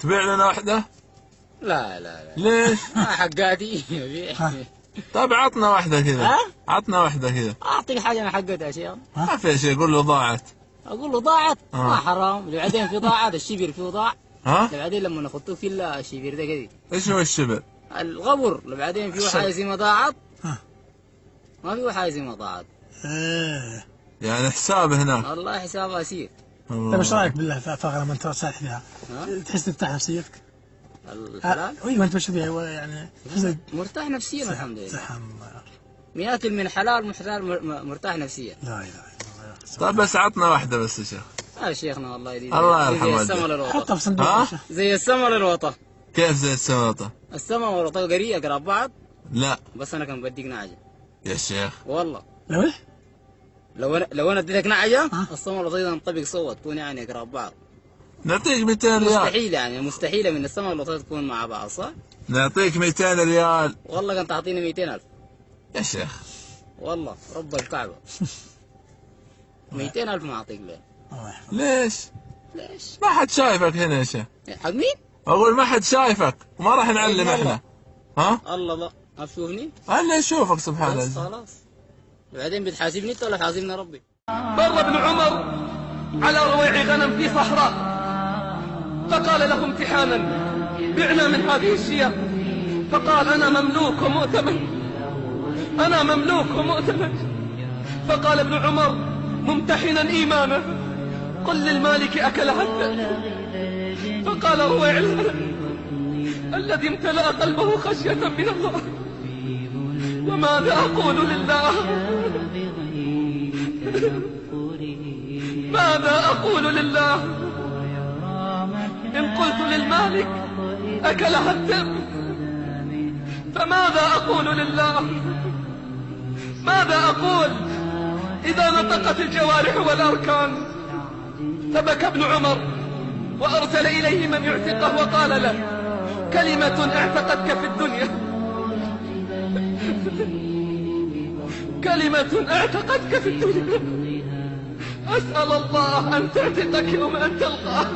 تبيع لنا واحدة؟ لا لا لا ليش؟ ما حقاتي. طيب عطنا واحدة كذا. ها؟ عطنا واحدة كذا. اعطيك حاجه من حقتها يا شيخ. ما في شيء، قول له ضاعت. اقول له ضاعت؟ ما حرام، بعدين في ضاعت الشبر فيه ضاع. ها؟ بعدين لما نخطوه في الشبر ده كذي. ايش هو الشبر؟ الغبر. بعدين في حاجه زي ما ضاعت. ما في حاجه زي ما ضاعت. يعني حساب هناك. والله حسابها يسير. طيب ايش رايك بالله فاغر لما انت سايح فيها؟ تحس ترتاح نفسيتك؟ الحلال؟ اي ما انت ماشي فيها يعني مرتاح نفسيا الحمد لله. صح. مئات من حلال مرتاح نفسيا. لا اله الا الله. طيب بس عطنا واحدة بس يا شيخ. شيخنا والله دي الله يرحمه. زي السما للوطا. حطها في صندوق. زي السما للوطا. كيف زي السماطة؟ السما والوطا قريب بعض. لا بس انا كان بديك نعجة يا شيخ. والله. لو ايه؟ لو انا اديتك نعجة السما والوطا اذا نطبق صوت تكون يعني قراب بعض. نعطيك 200 ريال. مستحيل يعني مستحيلة من السما والوطا تكون مع بعض صح؟ نعطيك 200 ريال. والله كان تعطيني 200,000 يا شيخ. والله رب الكعبة. 200,000 ما اعطيك ليه؟ ليش؟ ما حد شايفك هنا يا شيخ. حق مين؟ اقول ما حد شايفك وما راح نعلم احنا. الله لا ما تشوفني؟ انا اشوفك سبحان الله. بس خلاص. بعدين بتحاسبني انت ولا حاسبني ربي؟ مر ابن عمر على رويع غنم في صحراء، فقال له امتحانا: بعنا من هذه الشياه. فقال: أنا مملوك ومؤتمن، أنا مملوك ومؤتمن. فقال ابن عمر ممتحنا إيمانه: قل للمالك أكل حتى. فقال رويع الغنم الذي امتلأ قلبه خشية من الله: وماذا أقول لله؟ ماذا أقول لله إن قلت للمالك أكل حتى؟ فماذا أقول لله؟ ماذا أقول إذا نطقت الجوارح والأركان؟ فبكى ابن عمر وأرسل إليه من يعتقه وقال له: كلمة اعتقتك في الدنيا، كلمة اعتقتك في الدنيا، أسأل الله أن تعتقك يوم أن تلقاه.